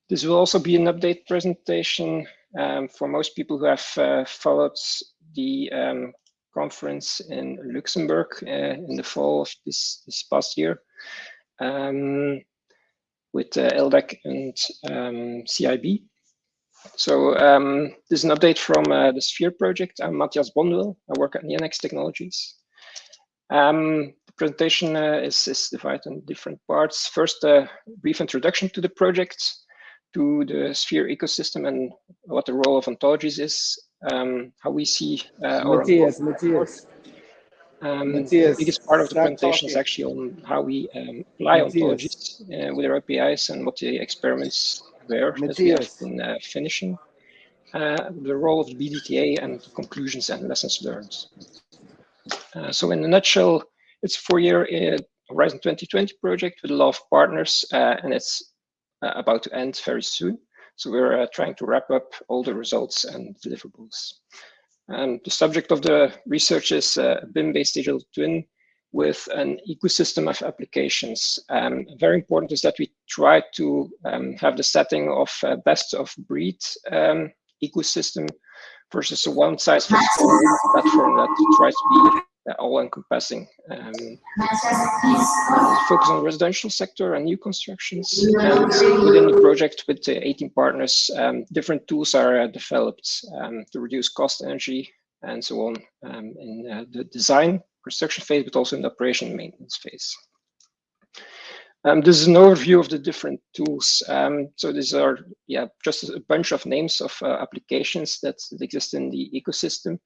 This will also be an update presentation for most people who have followed the conference in Luxembourg in the fall of this past year with LDAC and CIB. So this is an update from the Sphere project. I'm Matthias Bondwil. I work at Neonex Technologies. The presentation is divided in different parts. First, a brief introduction to the project, to the Sphere ecosystem and what the role of ontologies is, how we see Matthias. The biggest part of the presentation is actually on how we apply ontologies with our APIs and what the experiments were that we have been finishing, the role of the BDTA and the conclusions and lessons learned. So in a nutshell, it's a 4-year Horizon 2020 project with a lot of partners, and it's about to end very soon. So we're trying to wrap up all the results and deliverables. The subject of the research is a BIM-based digital twin with an ecosystem of applications. Very important is that we try to have the setting of best of breed ecosystem versus a one-size-fits-all platform that tries to be all-encompassing. Focus on residential sector and new constructions. And within the project with the 18 partners, different tools are developed to reduce cost, energy, and so on in the design, construction phase, but also in the operation and maintenance phase. This is an overview of the different tools. So these are just a bunch of names of applications that exist in the ecosystem.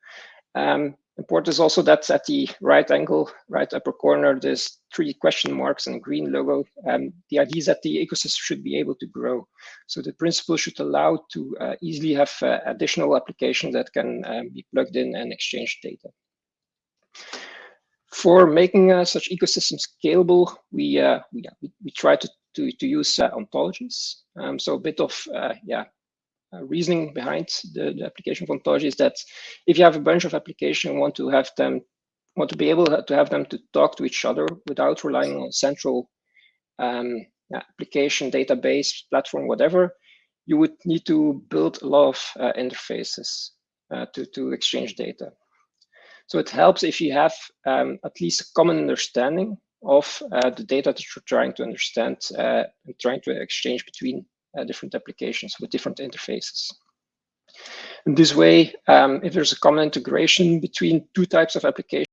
Important is also that at the right angle, right upper corner, there's 3 question marks and a green logo. The idea is that the ecosystem should be able to grow. So the principle should allow to easily have additional applications that can be plugged in and exchange data. For making such ecosystems scalable, we try to use ontologies. So a bit of reasoning behind the application of ontology is that if you have a bunch of applications, want to be able to have them to talk to each other without relying on central application, database, platform, whatever, you would need to build a lot of interfaces to exchange data. So it helps if you have at least a common understanding of the data that you're trying to understand and trying to exchange between different applications with different interfaces. In this way, if there's a common integration between 2 types of applications,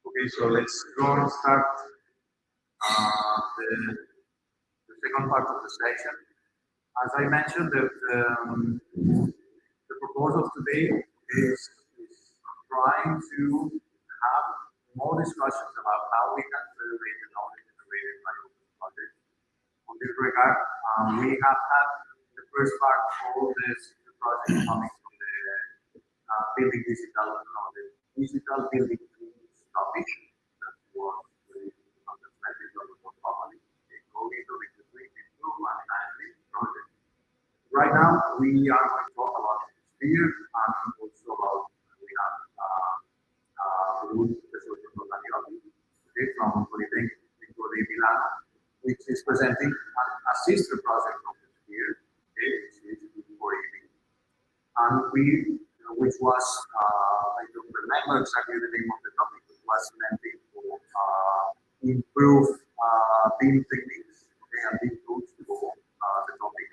Okay, so let's go and start the second part of the section. As I mentioned, the proposal today is trying to have more discussions about how we can celebrate the knowledge generated by open projects. On this regard, we have had the first part of this project coming from the building digital, the digital building tools topic that was understanding more formally. The COGITO, the BIMprove, and ASHVIN project. Right now, we are going to talk about sphere and also about we have Professor from Politecnico di Milano, which is presenting a sister project of the sphere, which is BIMprove. And which was, I don't remember exactly the name of the topic, it was meant to improve BIM techniques and BIM tools for the topic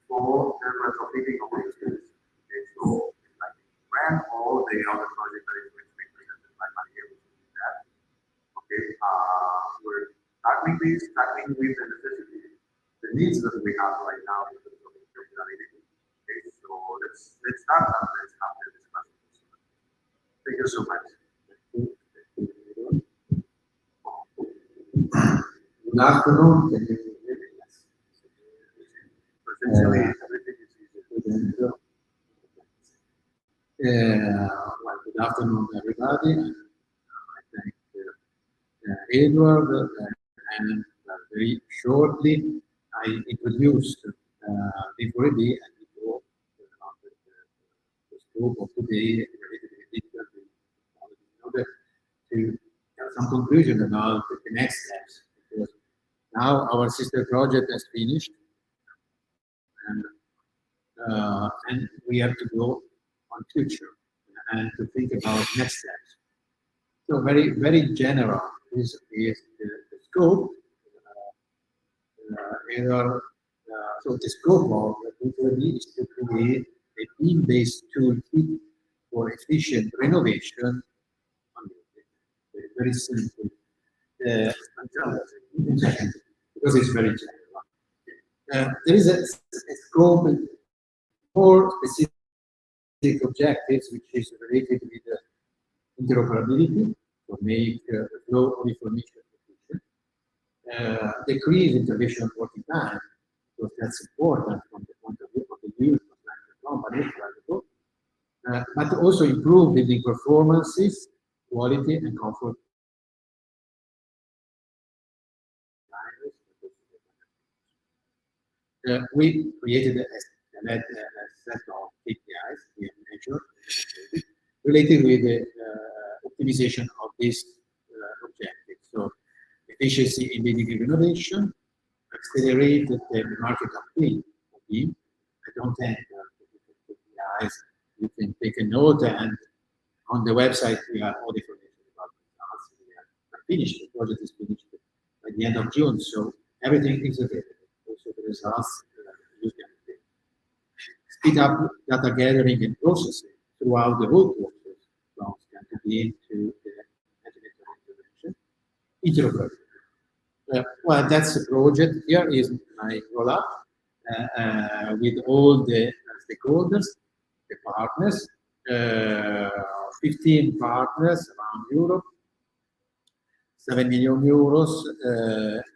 for the retrofitting of the skills. Okay, so like RAN or the other project that is going to be presented by Maria, that. Okay, we're tackling with the necessity, the needs that we have right now in terms of interoperability. Okay, so let's start and let's have the discussion. Thank you so much. Good afternoon. Can you hear me? Essentially, everything is easy. Well, good afternoon, everybody. I thank Edward, and very shortly I introduced BIMprove and before the scope of today related to digital technology in order to have some conclusion about the next steps. Because now our sister project has finished, and we have to go on future and to think about next steps. So very general is the scope. So the scope of the BIMprove is to create a team-based toolkit for efficient renovation. Very simple. Because it's very general. There is a scope more specific objectives, which is related with interoperability, to make the flow of information efficient, decrease intervention working time, because that's important from the point of view of the use of the company, but also improve building performances, quality, and comfort. We created a set of KPIs we have measured related with the optimization of this objective. So efficiency in building renovation, accelerate the market uptake of BIM. I don't have KPIs. You can take a note, and on the website we have all the information about the results. We are finished. The project is finished by the end of June, so everything is available. Also the results you can take. Speed up data gathering and processing throughout the whole process, from scan to BIM to the intervention. Interoperability. Well, that's the project. Here is my roll-up with all the stakeholders, the partners, 15 partners around Europe, 7 million euros,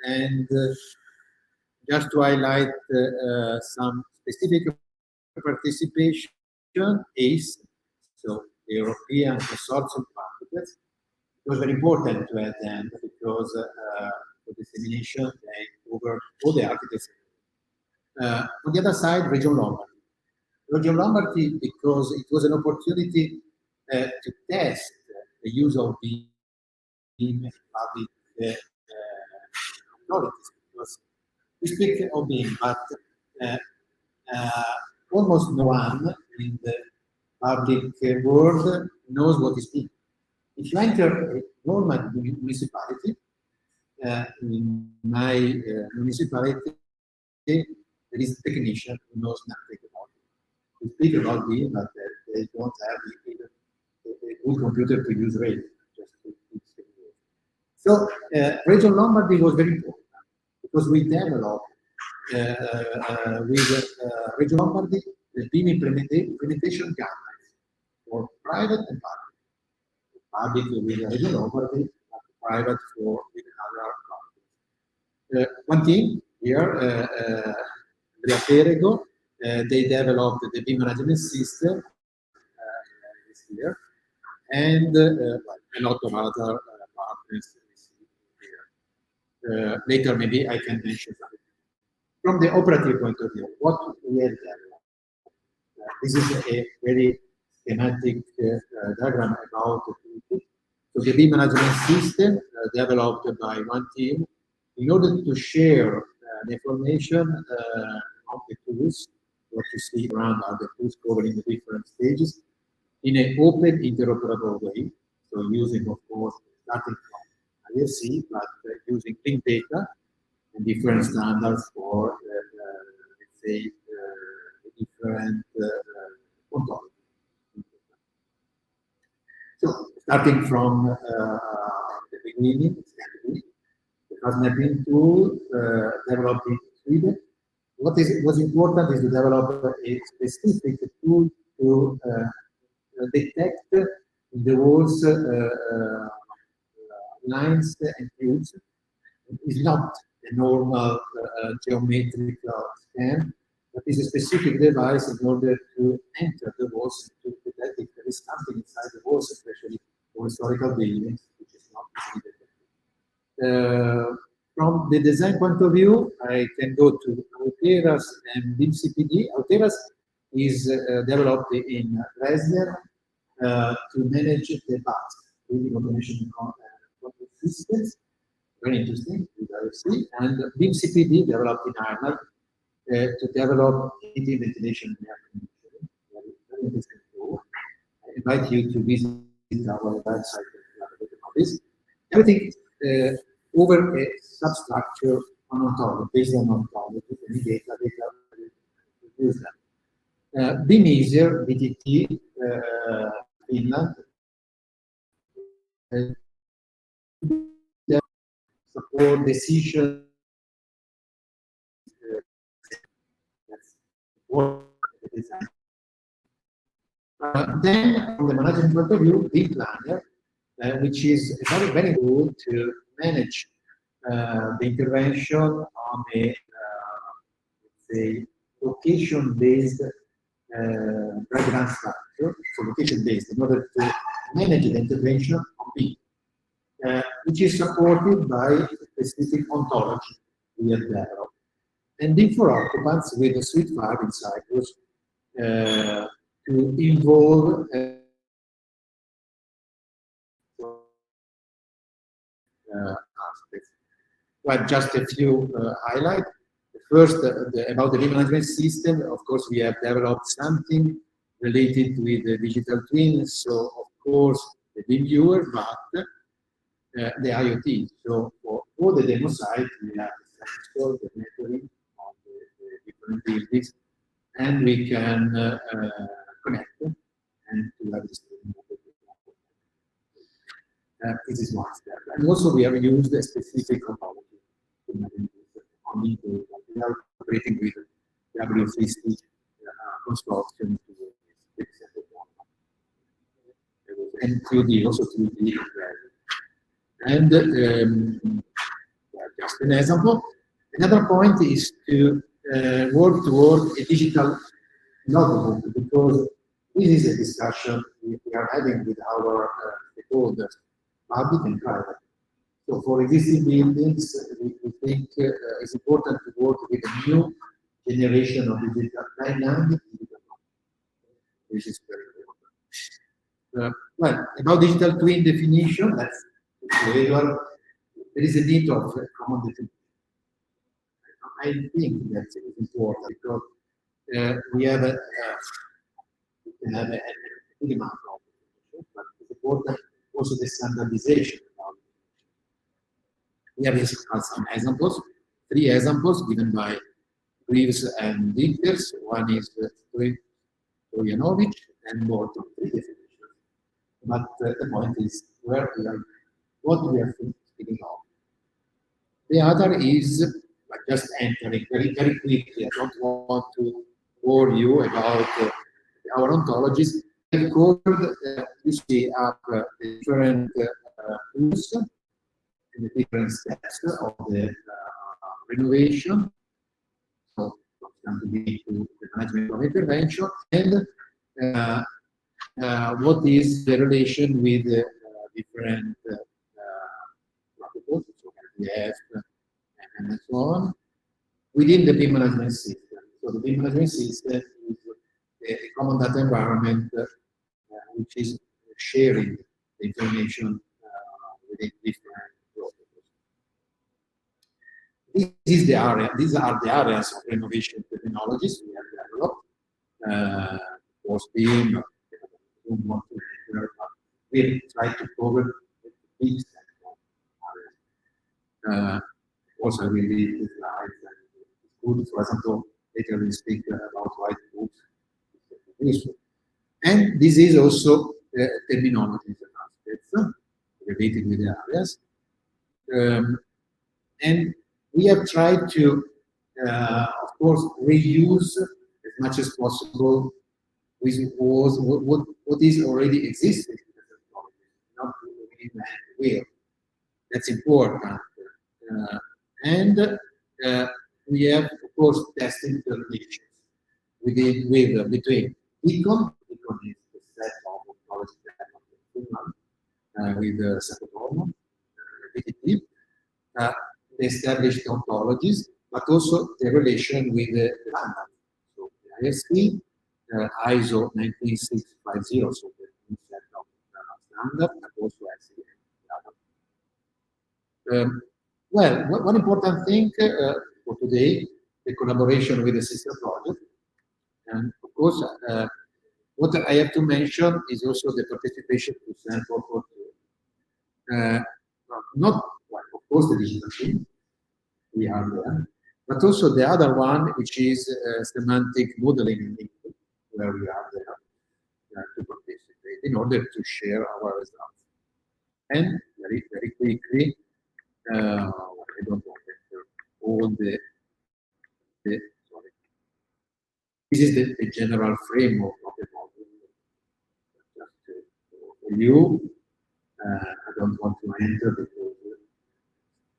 and just to highlight some specific participation is, so the European consortium partners. It was very important to have them because for dissemination they cover all the architects. On the other side, region local. Region Lombardy because it was an opportunity to test the use of BIM in public authorities. Because we speak of BIM, but almost no one in the public world knows what is BIM. If you enter a normal municipality, in my municipality, there is a technician who knows nothing about it. We speak about BIM, but they don't have a good computer to use radio. Just to so, Region Lombardy was very important because we developed with Region Lombardy the BIM implementation guidelines for private and public. Public with Region Lombardy, private for with other countries. One team here, Andrea Perego, they developed the BIM management system this year, and a lot of other partners here. Later, maybe I can mention something. From the operative point of view, what we have developed. This is a very schematic diagram about so the BIM management system developed by one team in order to share the information of the tools. What you see around are the tools covering the different stages in an open, interoperable way. So using, of course, starting from IFC, but using link data and different standards for, let's say, different ontologies. So, starting from the beginning, the fast mapping tool developed in Sweden. What was important is to develop a specific tool to detect in the walls lines and cubes. It is not a normal geometrical scan, but is a specific device in order to enter the walls to detect if there is something inside the walls, especially for historical buildings, which is not easily detected. From the design point of view, I can go to Alteras and BIMCPD. Alteras is developed in Dresden to manage the BAS, building automation systems. Very interesting, and BIMCPD developed in Ireland to develop heating, ventilation, and air conditioning. Very interesting tool. I invite you to visit our website about this. Everything over a substructure on ontology, based on ontology, and data use them. BIMERR, BDT, Finland, support decision. Then, from the management point of view, BIMPlanner, which is very, very good to manage the intervention on a, let's say, location-based breakdown structure, so location-based, in order to manage the intervention on BIM, which is supported by specific ontology we have developed. And BIM for occupants with a suite 5 in Cyprus to involve aspects. Well, just a few highlights. First, about the BIM management system, of course, we have developed something related with the digital twin. So, of course, the BIM viewer, but the IoT. So, for all the demo sites, we have the sensor, the metering of the different buildings, and we can connect and to have this. This is one step. And also, we have used a specific ontology to manage this. We are operating with W3C consortium and 3D, also 3D. And just an example. Another point is to work toward a digital notebook, because this is a discussion we are having with our stakeholders, public and private. So for existing buildings, we think it's important to work with a new generation of digital dynamic digital. This is very important. Well, about digital twin definition, that's there is a need of common definition. I think that is important because we have we can have a big amount of definition, but it's important also the standardization. We have some examples, 3 examples given by Greaves and Dinkers. One is Stojanovic and Morton, 3 definitions. But the point is where we are, what we are thinking of. The other is just entering very, very quickly. I don't want to bore you about our ontologies. We covered, you see, up different tools and the different steps of the renovation. So, to be to the management of intervention, and what is the relation with different protocols, so LDF and so on, within the BIM management system. So the BIM management system is a common data environment which is sharing the information within different protocols. This is the area. These are the areas of renovation technologies we have developed. Post BIM, don't want to enter, but we try to cover the big set of areas. Also, we read the slides. And it's good, for example, later we speak about white books. Useful. And this is also terminology aspects related with the areas. And we have tried to, of course, reuse as much as possible with what is already existing, not reinvent the wheel. That's important. And we have, of course, testing the relations between Econ. Econ is the set of ontology with Sakotomo, BDTA, the established ontologies, but also the relation with the standard. So the ISP, ISO 19650, so the set of standard, but also SCM. Well, one important thing for today, the collaboration with the sister project. And of course, what I have to mention is also the participation to sample for not, well, of course, the digital team, we are there, but also the other one, which is semantic modeling, where we are there to participate in order to share our results. And very, very quickly, I don't want to enter all the sorry. This is the general framework of the model. Just for you, I don't want to enter because it's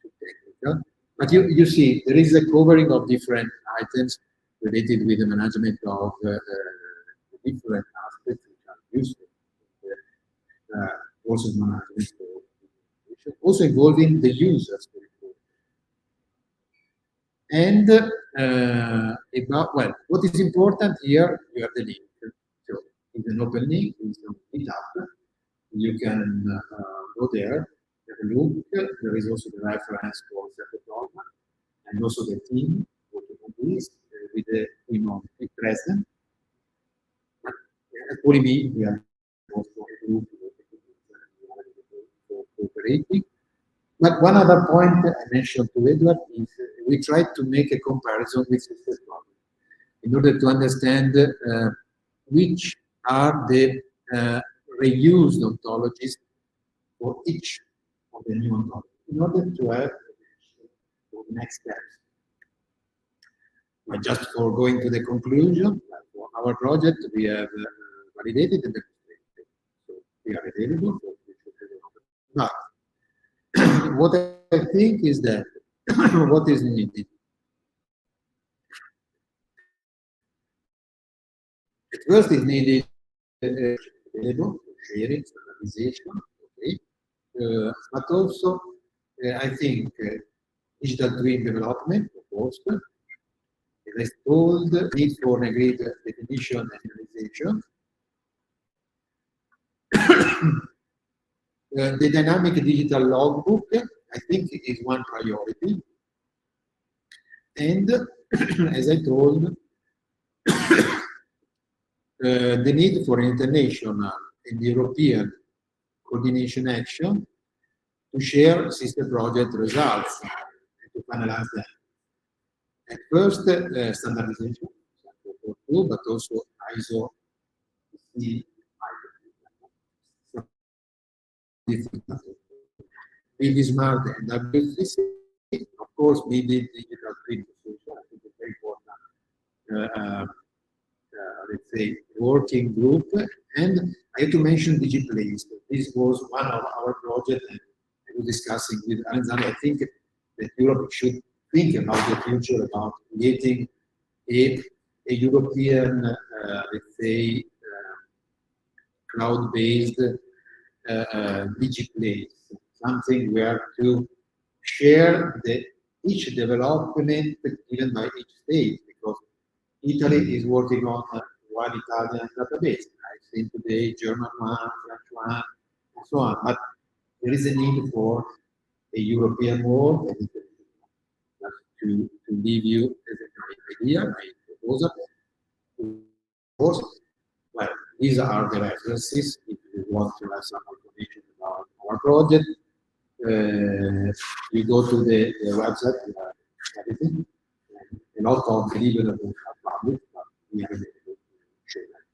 too technical. But you see, there is a covering of different items related with the management of different aspects which are useful. Also management, also involving the users. And about, well, what is important here, you have the link. So it's an open link, it's on GitHub. You can go there, have a look. There is also the reference for Sakotomo, and also the team working on this with the team of present. At PolyMe, we are also a group for cooperating. But one other point I mentioned to Edward is we tried to make a comparison with sister project in order to understand which are the reused ontologies for each of the new ontologies in order to have the next steps. But just for going to the conclusion, for our project, we have validated and demonstrated. So we are available for future development. But what I think is that what is needed. At first, is needed available sharing, standardization, okay, but also I think digital twin development, of course. As I told, need for an agreed definition and realization, The dynamic digital logbook, I think, is one priority. And as I told, the need for international and European coordination action to share system project results and to finalize them. At first, standardization, but also ISO, BD Smart and W3C, of course, BD Digital Print Solution, I think it's very important, let's say, working group. And I have to mention DigiPlace. This was one of our projects, and I was discussing with Alexander. I think that Europe should think about the future, about creating a European, let's say, cloud-based DigiPlace, something where to share each development given by each state, because Italy is working on one Italian database. I've seen today German one, French one, and so on. But there is a need for a European world, and just to leave you as an idea, my proposal. Of course, well, these are the references. If you want to have some information about our project, you go to the website, everything. A lot of deliverables are published, but we are able to share that.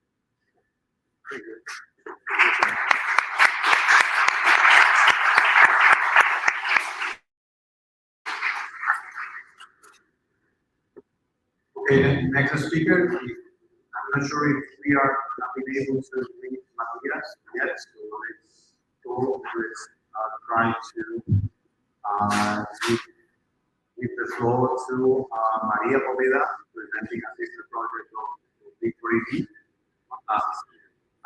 Okay, next speaker. I'm not sure if we are been able to meet Matthias yet, so let's go. Let's try to give the floor to Maria Poveda, presenting a sister project of B3D.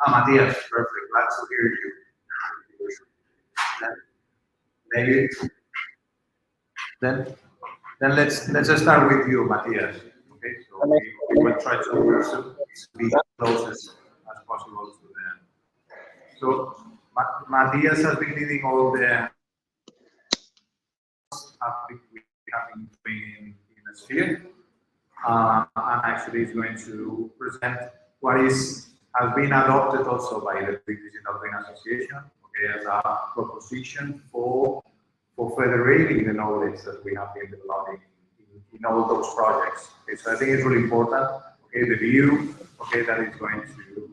Matthias, perfect. Glad to hear you. Maybe then let's just start with you, Matthias. Okay, so we will try to be closest as possible to them. So Matthias has been leading all the we have been doing in the sphere, and actually is going to present what has been adopted also by the Digital Twin Association, okay, as a proposition for federating the knowledge that we have been developing in all those projects. Okay, so I think it's really important. Okay, the view, okay, that is going to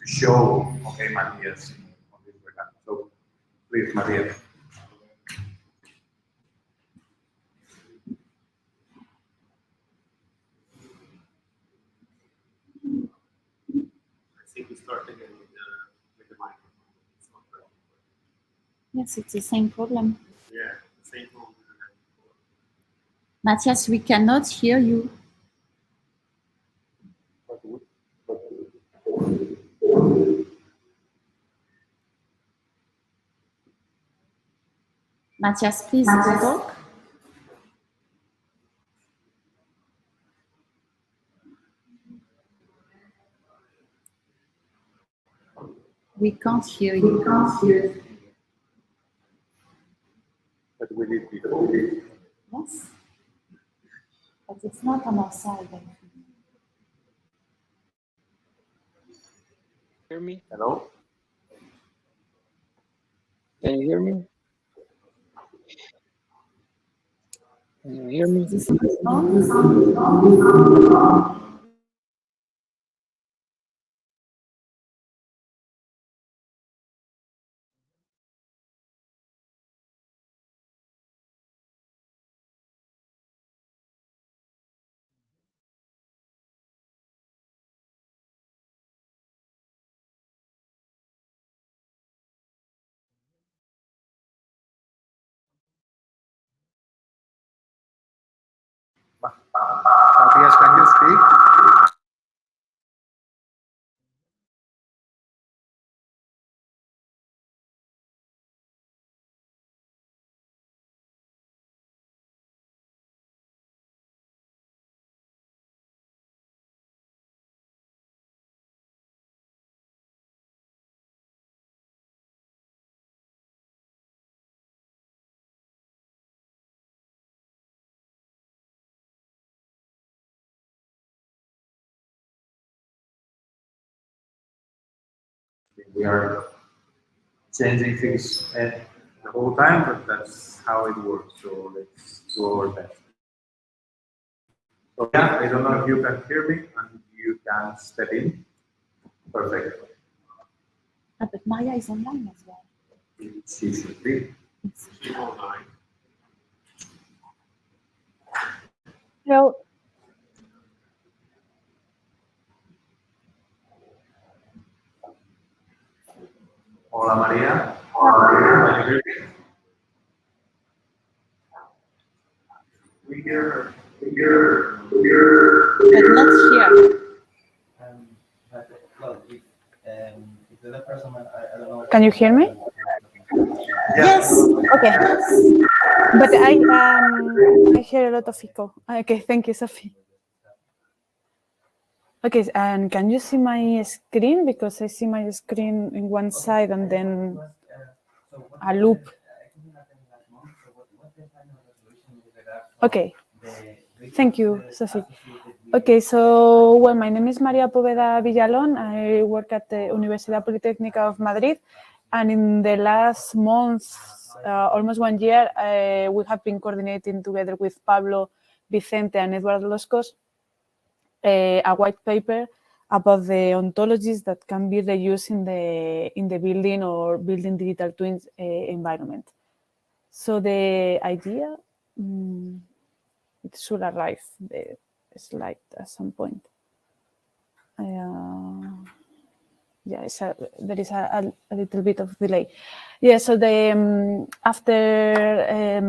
show, okay, Matthias on this regard. So please, Matthias. I think we start again with the microphone. It's not working. Yes, it's the same problem. Yeah, same problem. Matthias, we cannot hear you. Matthias, please talk. We can't hear you. But we need to. Yes, but it's not on our side. Hear me? Hello? Can you hear me? Can you hear me? This is on. Matthias, can you speak? We are changing things the whole time, but that's how it works. So let's do our best. So yeah, I don't know if you can hear me and you can step in. Perfect. But Maya is online as well. She should be. She's online. Hello. Hola María. Hola María. Can you hear me? We hear her. We hear her. We hear her. But not here. Well, if the other person, I don't know. Can you hear me? Yes. Okay. But I hear a lot of echo. Okay, thank you, Sophie. Okay, and can you see my screen? Because I see my screen in one side and then a loop. Okay. Thank you, Sophie. Okay, so, well, my name is María Poveda Villalón. I work at the Universidad Politécnica of Madrid. And in the last month, almost 1 year, we have been coordinating together with Pablo Vicente and Eduardo Loscos a white paper about the ontologies that can be reused in the building or building digital twins environment. So the idea, it should arrive, the slide at some point. Yeah, there is a little bit of delay. Yeah, so after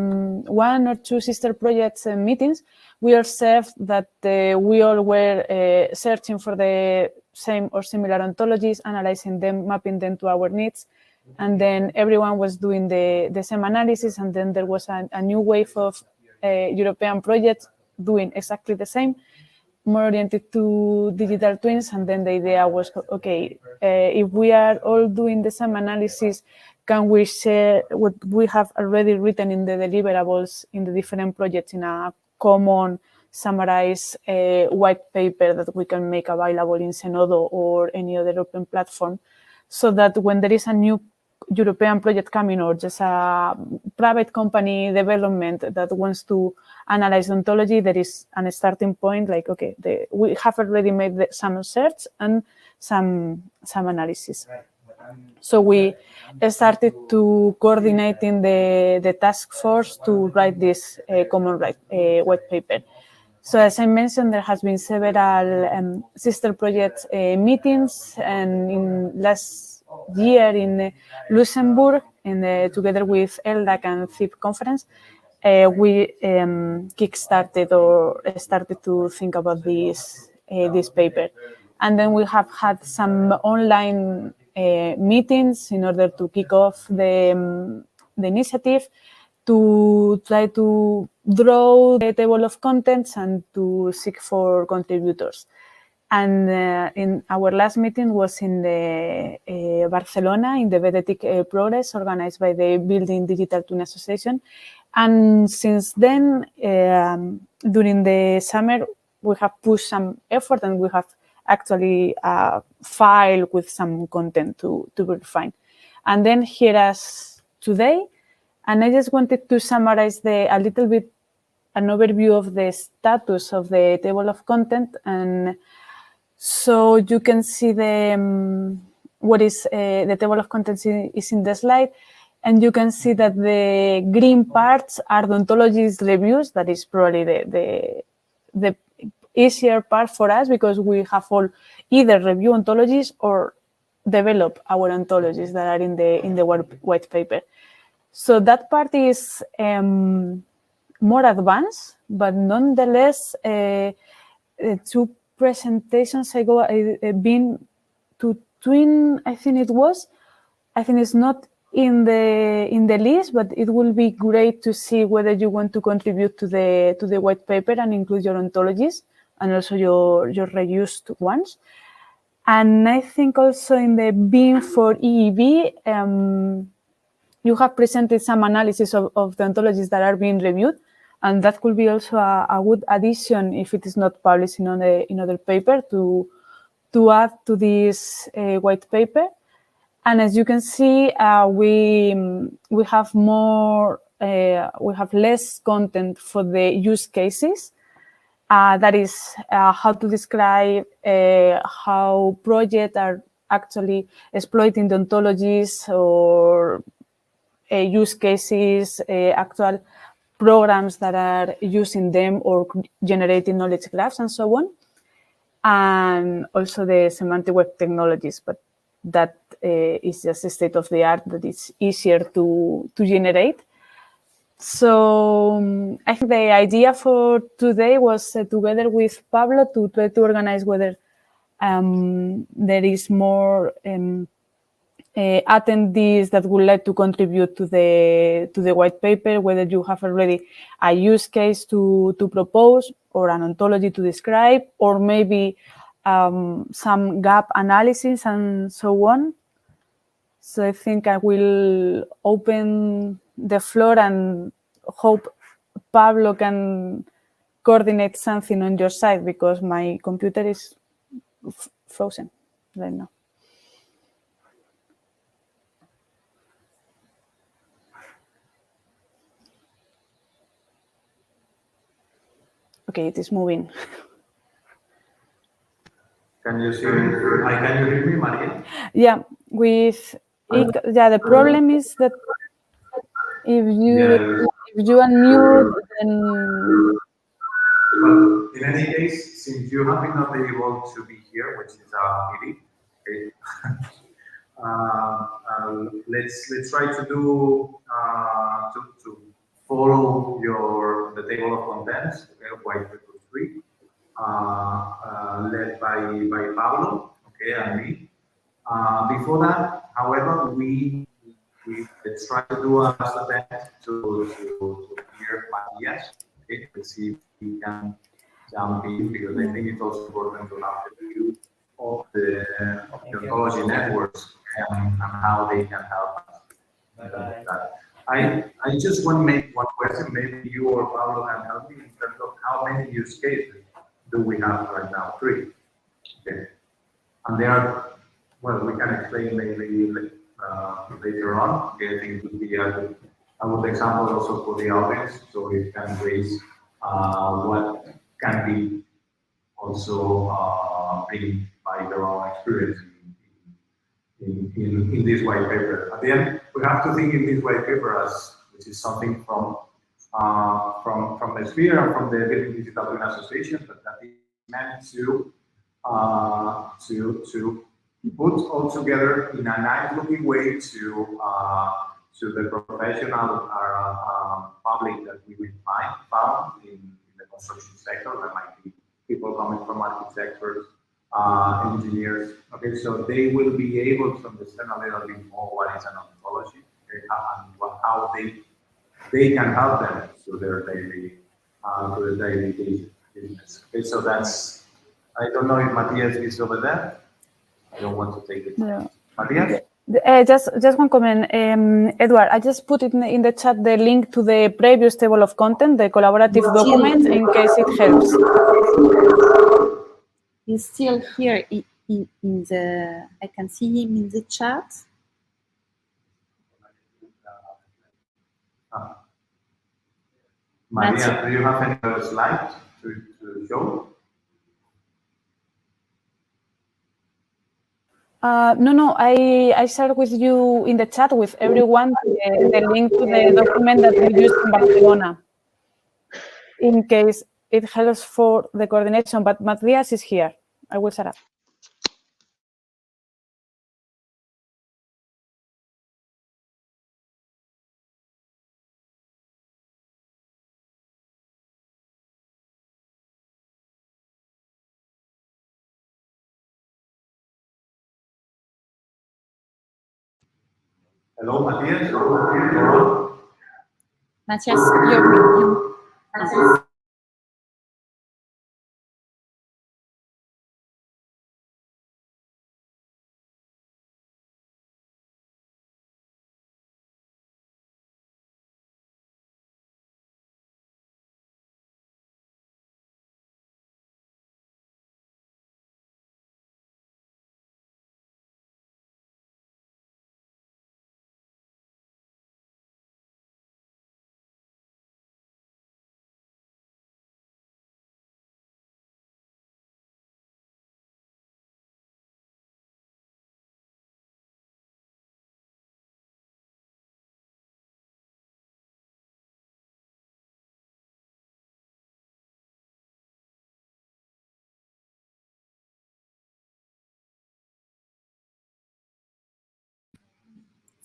1 or 2 sister projects meetings, we observed that we all were searching for the same or similar ontologies, analyzing them, mapping them to our needs, and then everyone was doing the same analysis, and then there was a new wave of European projects doing exactly the same, more oriented to digital twins. And then the idea was, okay, if we are all doing the same analysis, can we share what we have already written in the deliverables in the different projects in a common summarized white paper that we can make available in Zenodo or any other open platform, so that when there is a new European project coming or just a private company development that wants to analyze ontology, there is a starting point, like, okay, we have already made some search and some analysis. So we started to coordinating the task force to write this common white paper. So as I mentioned, there has been several sister project meetings, and in last year in Luxembourg, together with LDAC and FIP conference, we kickstarted or started to think about this paper. And then we have had some online meetings in order to kick off the initiative, to try to draw the table of contents and to seek for contributors. And in our last meeting was in Barcelona, in the BDTA Progress, organized by the Building Digital Twin Association. And since then, during the summer, we have pushed some effort, and we have actually a file with some content to be refined. And then here as today, and I just wanted to summarize a little bit an overview of the status of the table of content. And so you can see what is the table of contents is in the slide. And you can see that the green parts are the ontologies reviews. That is probably the easier part for us, because we have all either review ontologies or develop our ontologies that are in the white paper. So that part is more advanced, but nonetheless, 2 presentations ago, I've been to Twin, I think it was. I think it's not in the list, but it will be great to see whether you want to contribute to the white paper and include your ontologies and also your reused ones. And I think also in the BIM for EEB, you have presented some analysis of the ontologies that are being reviewed, and that could be also a good addition, if it is not published in other paper, to add to this white paper. And as you can see, we have more, we have less content for the use cases. That is how to describe how projects are actually exploiting the ontologies or use cases, actual programs that are using them or generating knowledge graphs and so on. And also the semantic web technologies, but that is just a state of the art that it's easier to generate. So I think the idea for today was together with Pablo to try to organize whether there is more attendees that would like to contribute to the white paper, whether you have already a use case to propose or an ontology to describe, or maybe some gap analysis and so on. So I think I will open the floor and hope Pablo can coordinate something on your side, because my computer is frozen right now. Okay, it is moving. Can you see me? Can you hear me, Maria? Yeah, the problem is that if you unmute, then. Well, in any case, since you have been not able to be here, which is a pity, okay, let's try to do to follow the table of contents, okay, white paper 3, led by Pablo, okay, and me. Before that, however, let's try to do a last attempt to hear Matthias. Okay, let's see if we can jump in, because I think it's also important to have the view of the ontology networks and how they can help us. I just want to make one question. Maybe you or Pablo can help me in terms of how many use cases do we have right now? 3. Okay, and there are. Well, we can explain maybe later on. Okay, I think it would be a good example also for the audience, so we can raise what can be also bring by their own experience in this white paper. At the end, we have to think in this white paper as which is something from the sphere and from the Building Digital Twin Association, but that is meant to put all together in a nice-looking way to the professional public that we will found in the construction sector. There might be people coming from architects, engineers. Okay, so they will be able to understand a little bit more what is an ontology, okay, and how they can help them to their daily business. Okay, so that's. I don't know if Matthias is over there. I don't want to take it. Yeah. Matthias? Just one comment, Edward. I just put it in the chat the link to the previous table of content, the collaborative document, in case it helps. He's still here in the. I can see him in the chat. Maria, do you have any other slides to show? No. I shared with you in the chat with everyone the link to the document that we used in Barcelona, in case it helps for the coordination. But Matthias is here. I will shut up. Hello, Matthias. Matthias, you're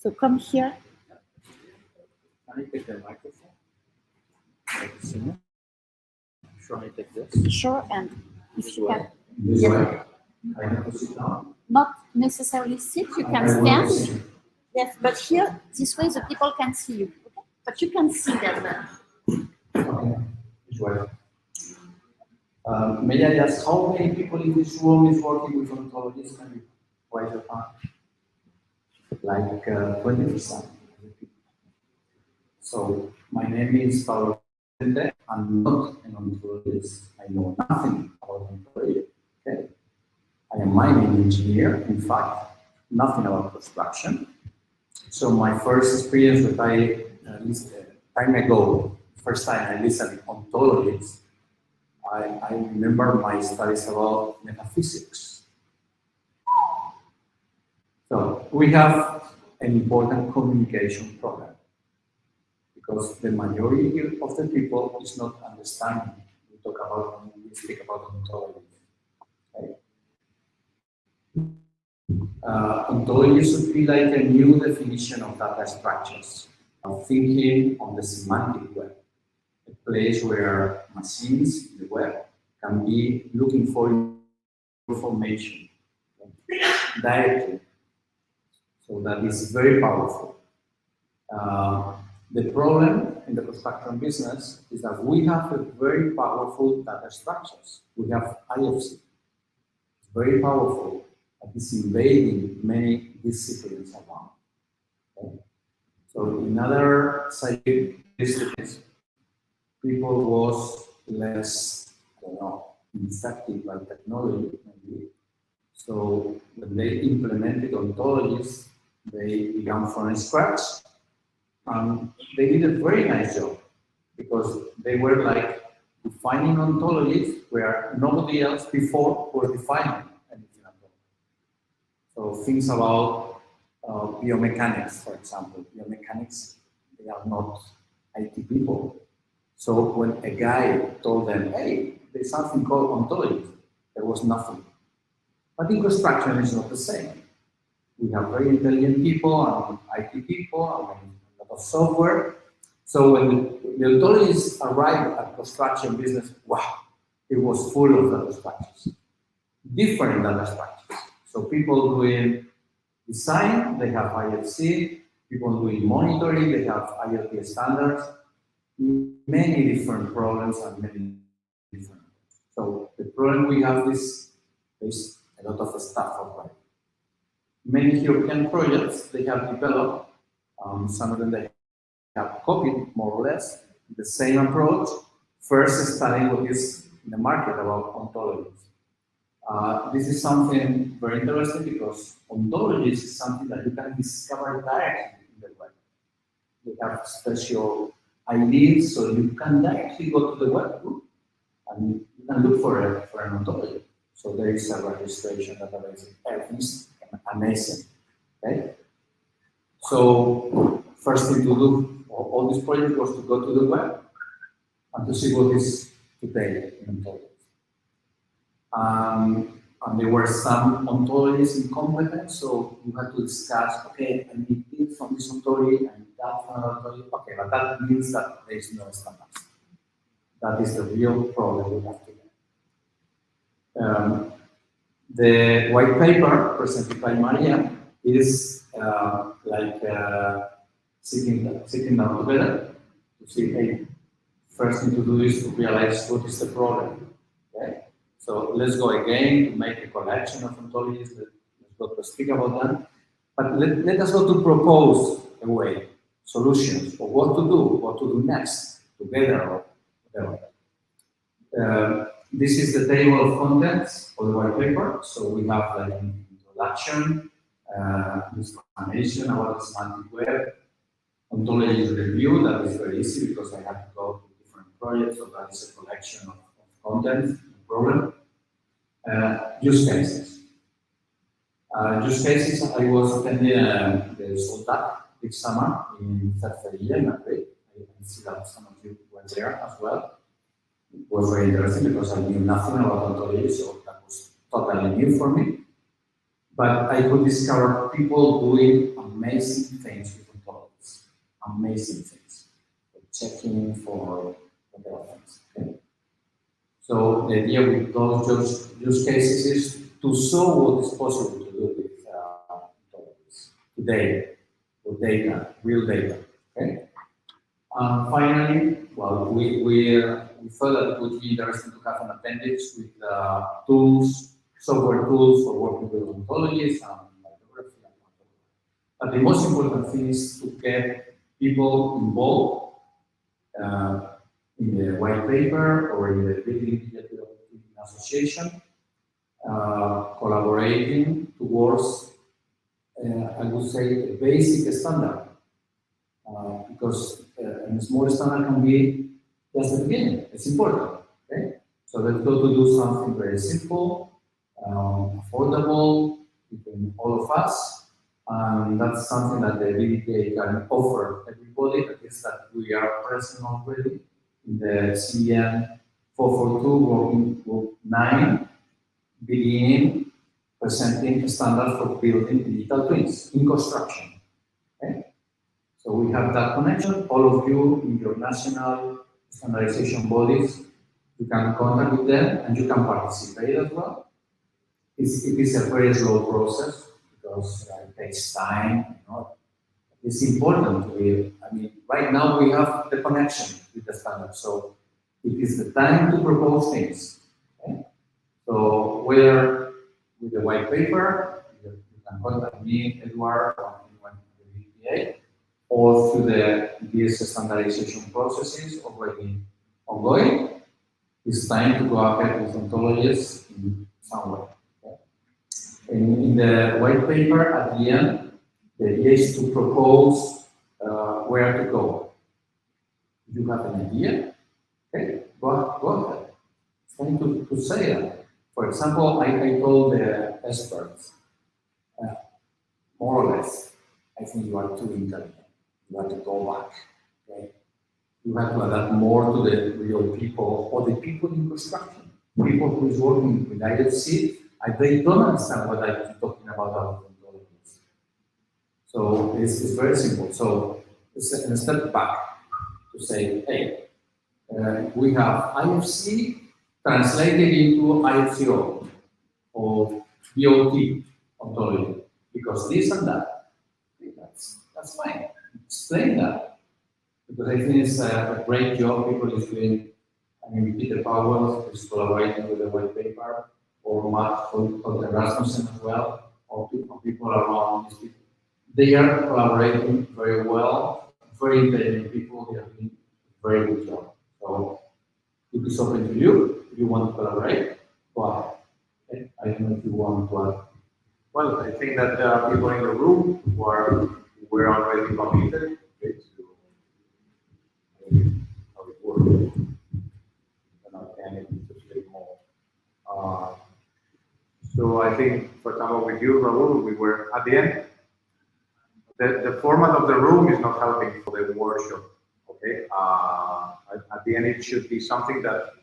So come here. Can I take the microphone? Should I take this? Sure, and if you can. This way? I have to sit down? Not necessarily sit, you can stand. Yes, but here, this way the people can see you. Okay? But you can see them. Okay. This way. May I ask how many people in this room is working with ontologies? Can you raise your hand? Like 20%. So my name is Paulo. I'm not an ontologist. I know nothing about ontology. Okay. I am mining engineer, in fact, nothing about construction. So my first experience with time ago, first time I listened to ontologies, I remember my studies about metaphysics. So we have an important communication problem because the majority of the people is not understanding. We speak about ontology. Okay? Ontology should be like a new definition of data structures. I'm thinking on the semantic web, a place where machines in the web can be looking for information directly. So that is very powerful. The problem in the construction business is that we have a very powerful data structures. We have IFC. It's very powerful. It's invading many disciplines around. Okay? So in other scientific disciplines, people was less, I don't know, infected by technology, maybe. So when they implemented ontologies, they began from scratch, and they did a very nice job because they were like defining ontologies where nobody else before was defining anything at all. So things about biomechanics, for example. Biomechanics, they are not IT people. So when a guy told them, hey, there's something called ontology, there was nothing. But in construction, it's not the same. We have very intelligent people and IT people and a lot of software. So when the ontologies arrived at construction business, wow, it was full of data structures, different data structures. So people doing design, they have IFC. People doing monitoring, they have IoT standards. Many different problems and many different. So the problem we have is there's a lot of stuff already. Many European projects they have developed, some of them they have copied more or less the same approach, first studying what is in the market about ontologies. This is something very interesting because ontologies is something that you can discover directly in the web. They have special IDs, so you can directly go to the web and you can look for an ontology. So there is a registration database. Everything's amazing. Okay? So first thing to do for all this project was to go to the web and to see what is today in ontologies. And there were some ontologies in competence, so you had to discuss, okay, I need this from this ontology and that from another ontology. Okay, but that means that there is no standards. That is the real problem we have today. The white paper presented by Maria is sitting down together to see, hey, first thing to do is to realize what is the problem. Okay? So let's go again to make a collection of ontologies. Let's go to speak about them. But let us go to propose a way, solutions for what to do next, together or whatever. This is the table of contents for the white paper. So we have like an introduction, explanation about the semantic web, ontologies review. That is very easy because I have to go to different projects, so that is a collection of contents, no problem. Use cases. Use cases, I was attending the Soldat this summer in Cerceria in Madrid. I can see that some of you were there as well. It was very interesting because I knew nothing about ontology, so that was totally new for me. But I could discover people doing amazing things with ontologies. Amazing things. Checking for whatever things. Okay? So the idea with those use cases is to show what is possible to do with ontologies today, with data, real data. Okay. Finally, well, we thought that it would be interesting to have an appendix with tools, software tools for working with ontologies and bibliography and whatever. But the most important thing is to get people involved in the white paper or in the Building Association, collaborating towards, I would say, a basic standard. Because a small standard can be just the beginning. It's important. Okay? So let's go to do something very simple, affordable between all of us, and that's something that the BDTA can offer everybody. That is that we are present already in the CEN 442 working group 9, beginning presenting standards for building digital twins in construction. Okay? So we have that connection. All of you in your national standardization bodies, you can contact with them and you can participate as well. It is a very slow process because it takes time. You know. It's important. I mean, right now we have the connection with the standard, so it is the time to propose things. Okay? So whether with the white paper, you can contact me, Edward, or anyone in the BDTA, or through these standardization processes already ongoing. It's time to go ahead with ontologies in some way. Okay? And in the white paper, at the end, the idea is to propose where to go. If you have an idea, okay, go ahead. It's time to say that. For example, I told the experts, more or less, I think you are too intelligent. You have to go back. Okay? You have to adapt more to the real people or the people in construction. People who is working with IFC, they don't understand what I'm talking about. So it's very simple. So it's a step back to say, hey, we have IFC translated into IFCO or BOT ontology because this and that. Okay, that's fine. Explain that. Because I think it's a great job people is doing. I mean, Peter Powell is collaborating with the white paper, or Matt Rasmussen as well, or people around these people. They are collaborating very well, very intelligent people. They are doing a very good job. So it is open to you. If you want to collaborate, go ahead. Okay? I don't know if you want to add. Well, I think that people in the room were already committed to how it works. And to say more. So I think, for example, with you, Raul, we were at the end. The format of the room is not helping for the workshop. Okay. At the end, it should be something that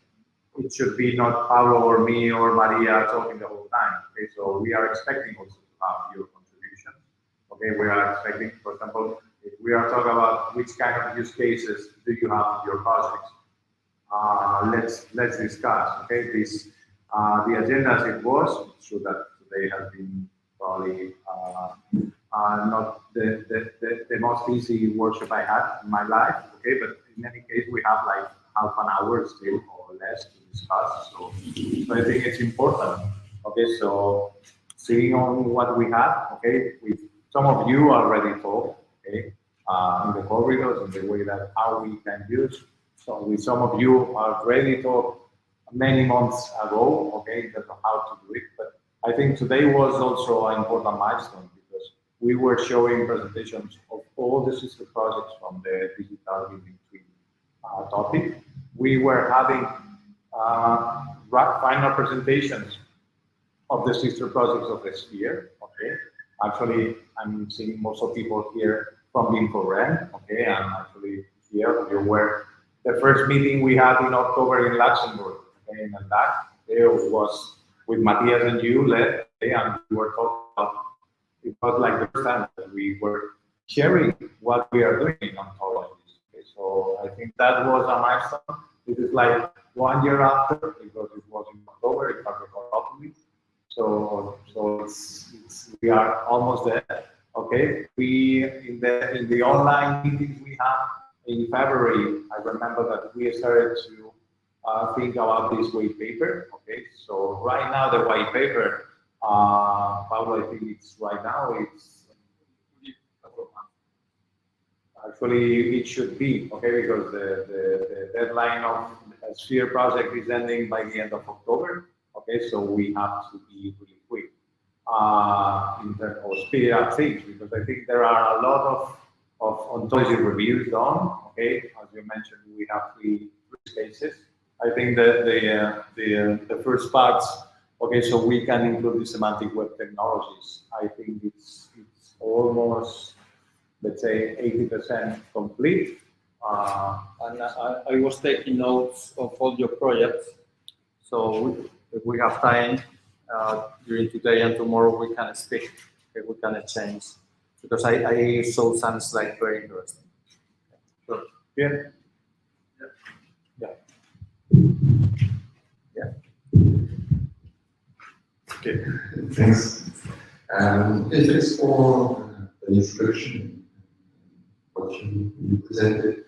it should be not Pablo or me or Maria talking the whole time. Okay. So we are expecting also to have your contribution. Okay. We are expecting, for example, if we are talking about which kind of use cases do you have in your projects. Let's discuss. Okay, this the agenda as it was. It's true that today has been probably not the most easy workshop I had in my life. Okay, but in any case, we have like half an hour still or less to discuss. So I think it's important. Okay, so seeing on what we have. Okay, with some of you already talked. Okay, in the corridors in the way that how we can use. So with some of you already talked many months ago, okay, in terms of how to do it. But I think today was also an important milestone because we were showing presentations of all the sister projects from the digital building twin topic. We were having final presentations of the sister projects of the sphere, okay. Actually, I'm seeing most of people here from BIMProve, okay, and actually here we were. The first meeting we had in October in Luxembourg, okay, and that there was with Matthias and you led, okay, and we were talking about it was like the first time that we were sharing what we are doing in ontologies. Okay, so I think that was a milestone. It is like 1 year after, because it was in October, if I recall properly. So we are almost there. Okay, we in the online meetings we had in February, I remember that we started to think about this white paper. Okay, so right now the white paper, Pablo, I think it's right now. It's actually it should be okay because the deadline of a Sphere project is ending by the end of October. Okay, so we have to be really quick in terms of speed up things because I think there are a lot of ontology reviews done. Okay, as you mentioned, we have three spaces. I think that the first parts. Okay, so we can include the semantic web technologies. I think it's almost, let's say, 80% complete. And I was taking notes of all your projects. So if we have time during today and tomorrow, we can speak. Okay, we can exchange because I saw some slides very interesting. Sure. Yeah. Okay, thanks. Thanks for the introduction, what you presented.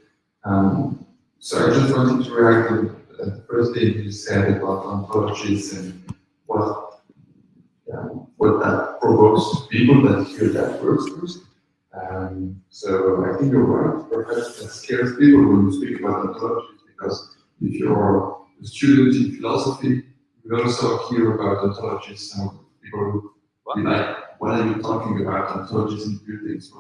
So I just wanted to react to the first thing you said about ontologies and what that provokes people that hear that word first. So I think you're right. Perhaps that scares people when you speak about ontologies because if you're a student in philosophy, we also hear about ontologies. And people be like, what are you talking about? Ontologies in buildings?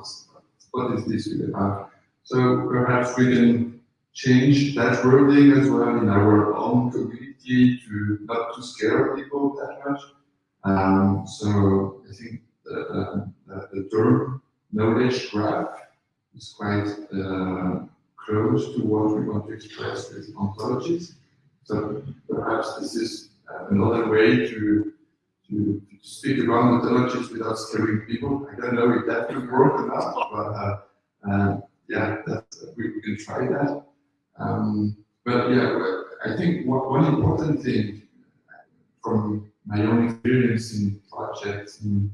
What is this really about? So perhaps we can change that wording as well in our own community to not to scare people that much. So I think the term knowledge graph is quite close to what we want to express with ontologies. So perhaps this is another way to speak about ontologies without scaring people. I don't know if that will work or not, but yeah, we can try that. But yeah, I think one important thing from my own experience in projects in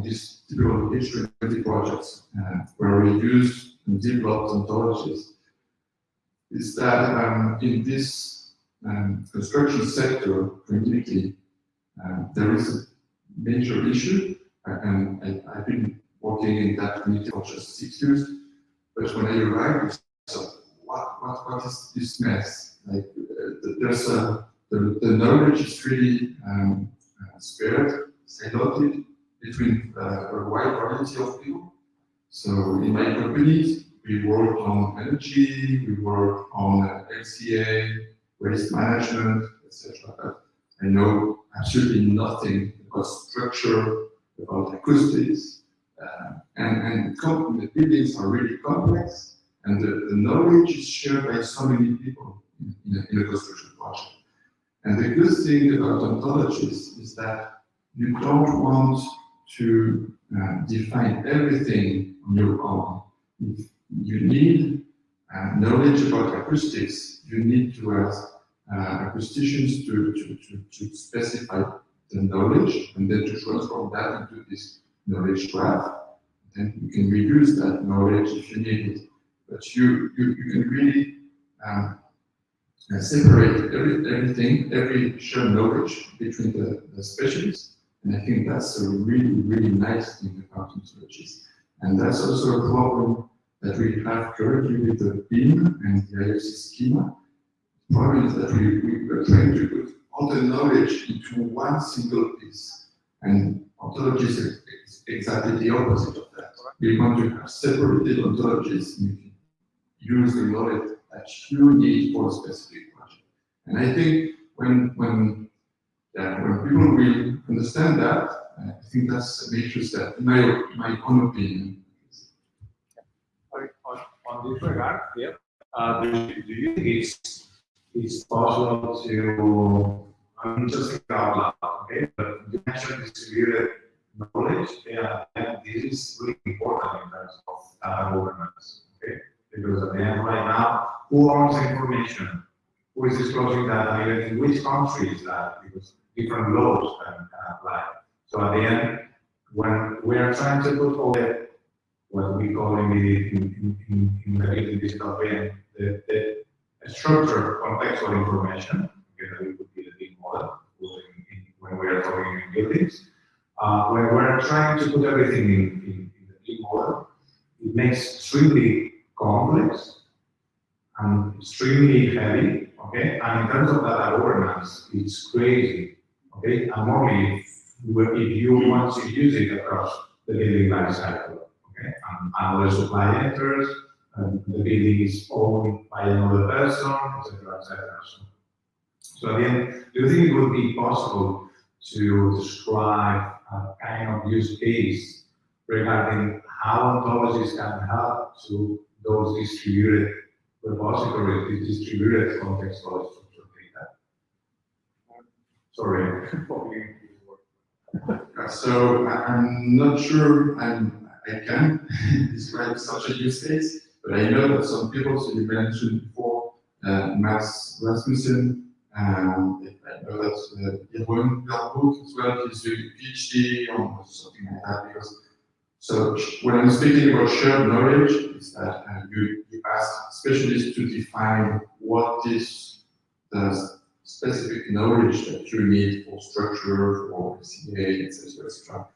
these typical H20 projects where we use and develop ontologies is that in this construction sector community, there is a major issue, and I've been working in that community for just 6 years. But when I arrived, so what is this mess? Like there's the knowledge is really spared, siloed between a wide variety of people. So in my company, we work on energy, we work on LCA, waste management, etc. I know absolutely nothing about structure, about acoustics, and the buildings are really complex, and the knowledge is shared by so many people in a construction project. And the good thing about ontologies is that you don't want to define everything on your own. If you need knowledge about acoustics, you need to ask acousticians to specify the knowledge and then to transform that into this knowledge graph. Then you can reuse that knowledge if you need it. But you can really separate everything, every shared knowledge between the specialists. And I think that's a really, really nice thing about ontologies. And that's also a problem that we have currently with the BIM and the IFC schema. The problem is that we are trying to put all the knowledge into one single piece. And ontologies is exactly the opposite of that. We want to have separated ontologies and use the knowledge that you need for a specific project. And I think when people will understand that, I think that's a major step, in my own opinion. On this regard, yeah, do you think it's possible to, I'm just thinking out loud, okay, but you mentioned distributed knowledge, and this is really important in terms of data governance. Okay, because at the end, right now, who owns the information? Who is disclosing data? Even in which country is that? Because different laws can apply. So at the end, when we are trying to put all the what we call in the digital BIM, the structured contextual information, okay, that would be the big model when we are talking in buildings. When we're trying to put everything in the big model, it makes extremely complex and extremely heavy, okay? And in terms of data governance, it's crazy, okay? And only if you want to use it across the building life cycle, okay? And another supply enters, and the building is owned by another person, etc., etc. So again, do you think it would be possible to describe a kind of use case regarding how ontologies can help to those distributed repositories, distributed contextual structured data? Sorry. So I'm not sure I can describe such a use case, but I know that some people, so you mentioned before, Max Rasmussen, I know that Jeroen Delboek as well, he's doing a PhD or something like that, because so when I'm speaking about shared knowledge, is that you ask specialists to define what is the specific knowledge that you need for structure, for CA, etc., etc.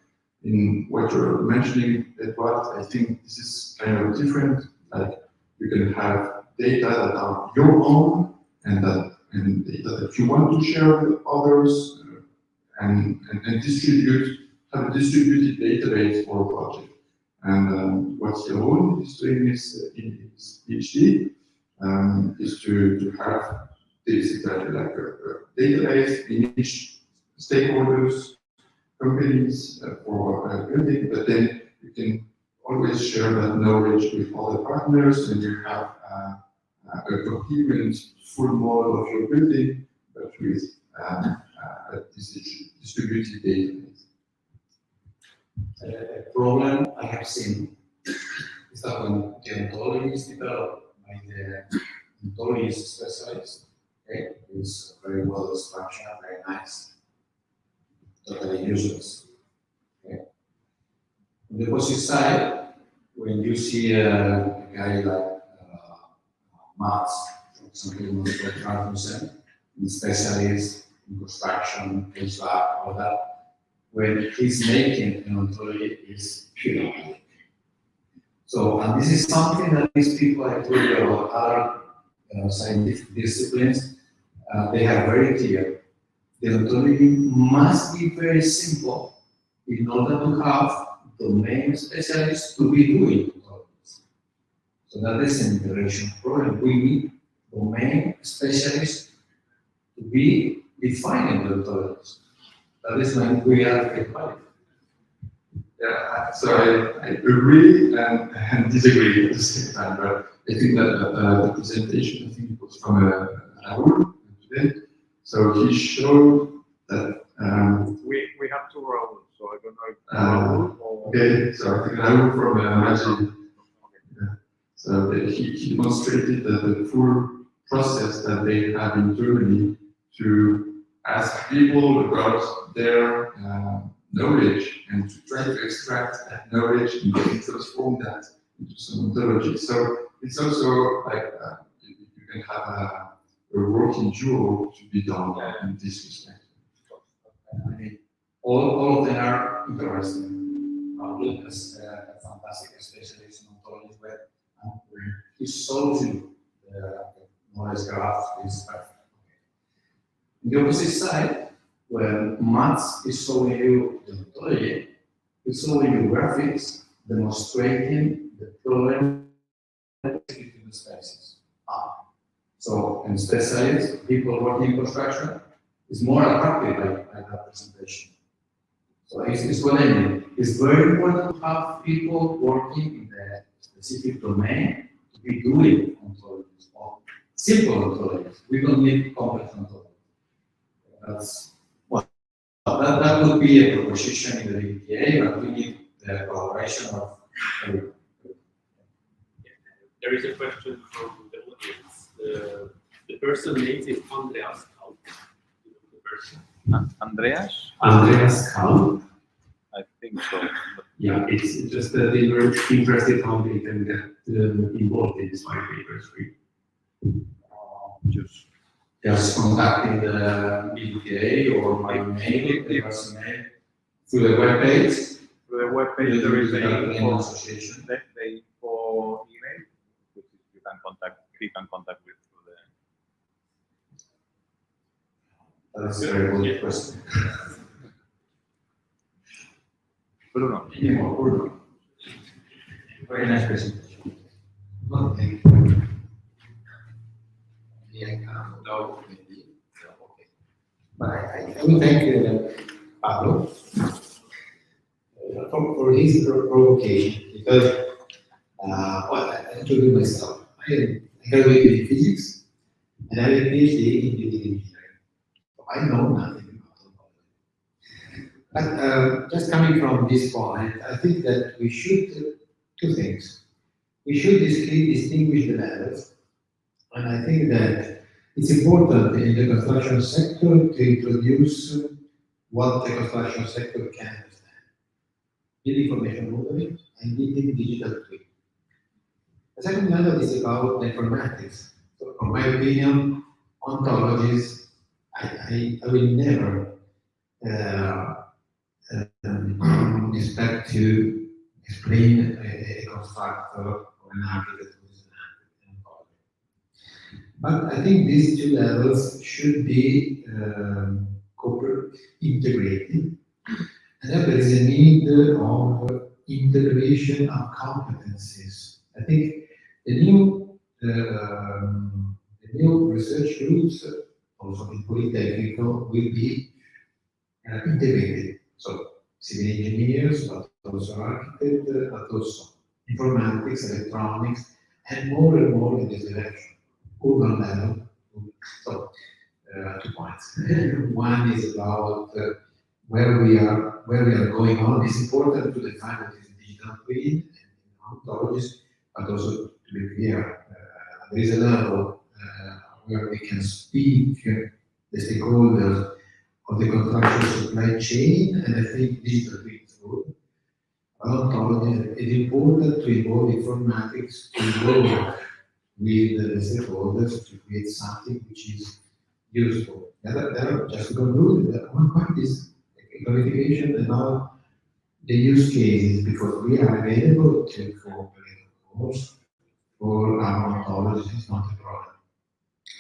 In what you're mentioning, Edward, I think this is kind of different. Like you can have data that are your own and data that you want to share with others, and have a distributed database for a project. And what Jeroen is doing in his PhD is to have this exactly like a database in each stakeholders, companies for building, but then you can always share that knowledge with other partners, and you have a coherent full model of your building, but with a distributed database. A problem I have seen is that when the ontology is developed by the ontologies specialist, okay, it's very well structured, very nice, totally useless. Okay. On the opposite side, when you see a guy like Mats, for example, in specialist in construction, HVAC, all that, when he's making an ontology is pure. So, and this is something that these people I told you about other scientific disciplines, they have very clear. The ontology must be very simple in order to have domain specialists to be doing ontologies. So that is an integration problem. We need domain specialists to be defining the ontologies. That is when we are required. Yeah, so I agree and disagree at the same time, but I think that the presentation, I think it was from Raul today. So he showed that we have two Raul, so I don't know if Raul or... Okay, so I think Raul from Magic. Yeah. So he demonstrated the full process that they have internally to ask people about their knowledge and to try to extract that knowledge and transform that into some ontology. So it's also like you can have a working duo to be done in this respect. I mean, all of them are interesting. Luke is a fantastic specialist in ontology, where he shows you the knowledge graph is perfect. On the opposite side, when Mats is showing you the ontology, he's showing you graphics demonstrating the problem between the spaces. So, in specialists, people working in construction, is more attracted by that presentation. So, it's what I mean. It's very important to have people working in the specific domain to be doing ontologies, or simple ontologies. We don't need complex ontologies. That's that would be a proposition in the BDTA, but we need the collaboration of everyone. There is a question from the audience. The person named is Andreas Kalk. The person. Andreas? Andreas Kalk. I think so. Yeah, it's just that they were interested how they can get involved in this white papers. Just contacting the BDTA or my mail, through the web page. Through the web page, there is a association. They for email, which you can contact. We can contact with through the. That's a very good question. Bruno. Bruno. Very nice presentation. Well, thank you. No, maybe. Okay. But I will thank Pablo for his provocation because, well, I introduce myself. I graduated in physics and I have a PhD in building engineering. So I know nothing about it. But just coming from this point, I think that we should do two things. We should distinguish the levels, and I think that it's important in the construction sector to introduce what the construction sector can understand. Building information modeling and building digital twin. The second level is about informatics. So from my opinion, ontologies, I will never expect to explain a constructor or an architect who is an ontology. But I think these two levels should be integrated. And then there is a need of integration of competencies. I think the new research groups, also in Polytechnic, will be integrated. So civil engineers, but also architects, but also informatics, electronics, and more in this direction. Urban level. So 2 points. One is about where we are going on. It's important to define what is digital twin and ontologies, but also to be clear, there is a level where we can speak the stakeholders of the construction supply chain, and I think digital twin is good. Ontology, it's important to involve informatics, to involve with the stakeholders to create something which is useful. Just to conclude, one point is clarification about the use cases, because we are available to cooperate, of course, for our ontologies. It's not a problem.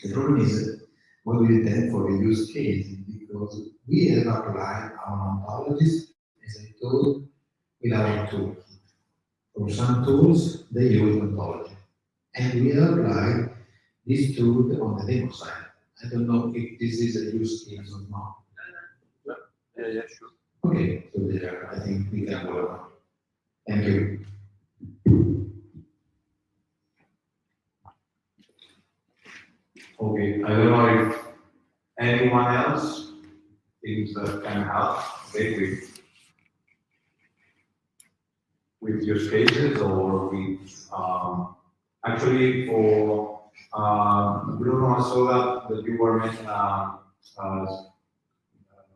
The problem is what we intend for the use case, because we have applied our ontologies, as I told, with our toolkit. For some tools, they use ontology. And we have applied this tool on the demo side. I don't know if this is a use case or not. Yeah, sure. Okay, so there, I think we can go on. Thank you. Okay, I don't know if anyone else thinks that can help with use cases or with actually for Bruno, I saw that you were mentioning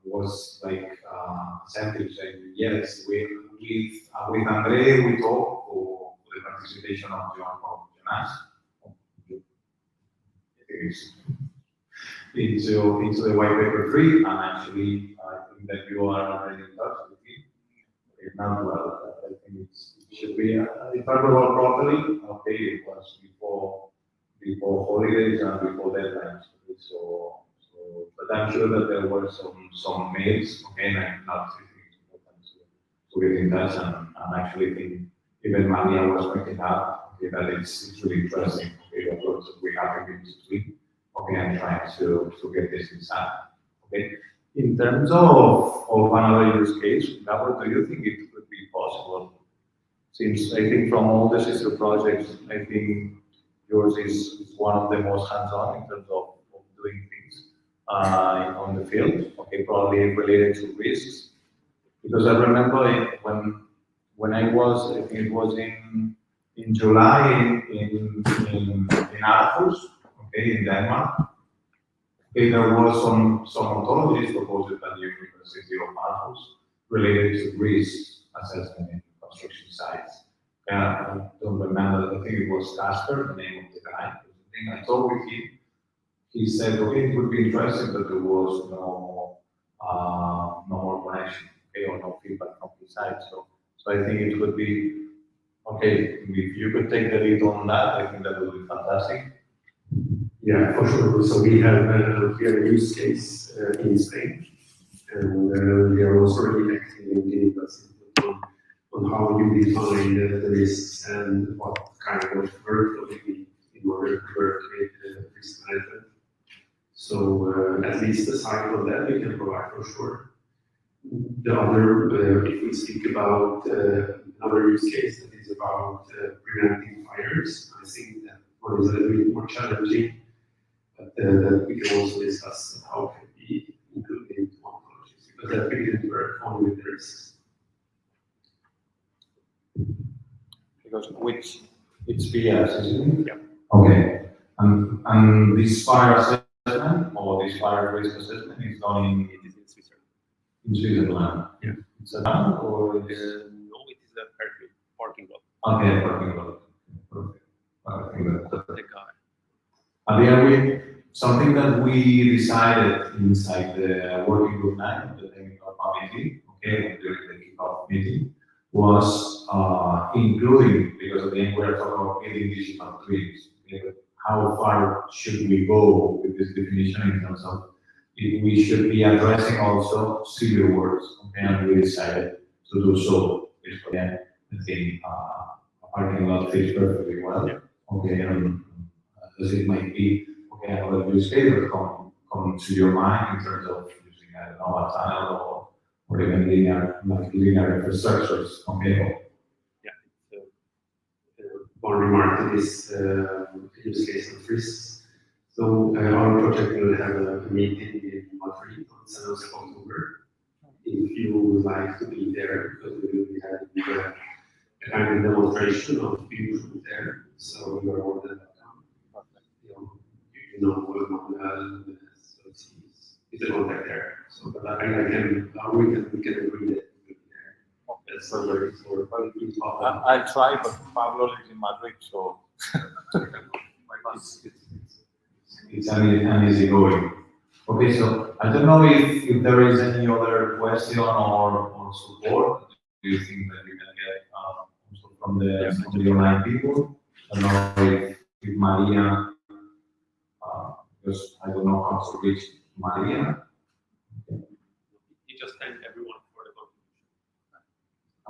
was like Semantic saying yes. With Andre we talked for the participation of Jonas into the white paper 3, and actually I think that you are already in touch with him. Okay, now well, I think it should be if I recall properly. Okay, it was before holidays and before deadlines. But I'm sure that there were some mails. Okay, and I'm not important to get in touch, and actually think even Maria was pointing out that it's really interesting. Okay, of course we have in this week. Okay, I'm trying to get this inside. Okay, in terms of another use case, Gabor, do you think it could be possible? Since I think from all the sister projects, I think yours is one of the most hands-on in terms of doing things. on the field, okay, probably related to risks. Because I remember when I was, I think it was in July in Aarhus, okay, in Denmark. Okay, there was some ontologies proposed by the University of Aarhus related to risk assessment in construction sites. I don't remember, I think it was Casper, the name of the guy. I talked with him. He said, okay, it would be interesting, but there was no more connection, okay, or no feedback from his side. So I think it would be, okay, if you could take the lead on that, I think that would be fantastic. Yeah, for sure. So we have a use case in Spain, and we are also really active in the on how you define the risks and what kind of work we need in order to work with risk management. So at least aside from that, we can provide for sure. The other, if we speak about another use case that is about preventing fires, I think that one is a little bit more challenging, but that we can also discuss how it can be included into ontologies, because that we didn't work only with the risks. Because it's BS, isn't it? Yeah. Okay. And this fire assessment or this fire risk assessment is done in Switzerland. In Switzerland. Yeah. It's a town or no, it is a parking lot. okay, parking lot. Perfect. I think that's The guy. and then something that we decided inside the working group 9, the technical committee, okay, during the kickoff meeting, was including, because at the end we're talking about building digital twins, how far should we go with this definition in terms of if we should be addressing also civil works, okay, and we decided to do so. Again, I think parking lot fits perfectly well, yeah. Okay, as it might be, okay, another use case that come to your mind in terms of using, I don't know, a tunnel or even linear infrastructures, okay? Yeah. One remark to this use case of risks. So our project will have a meeting in Madrid on 7th of October. If you would like to be there, because we will be having a kind of demonstration of BIMprove there, so you are more than welcome. You know Manuel, so it's a contact there. So, but we can agree that we there. That's not very for I'll try, but Pablo lives in Madrid, so it's an easy going. Okay, so I don't know if there is any other question or support. Do you think that you can get also from the online people? I don't know if Maria, because I don't know how to reach Maria. Okay. You just thank everyone for the contribution.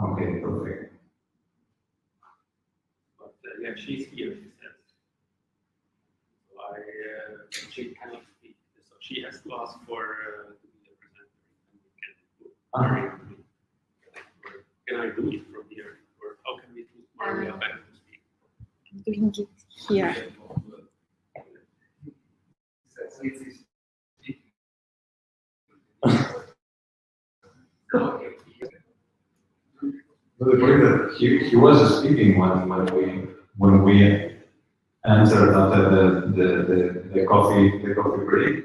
Okay, perfect. But yeah, she's here, she says. So she cannot speak, so she has to ask for to be a presenter, and we can can I do it from here, or how can we do Maria back to speak? Doing it here. The point that he was speaking when we entered after the coffee break.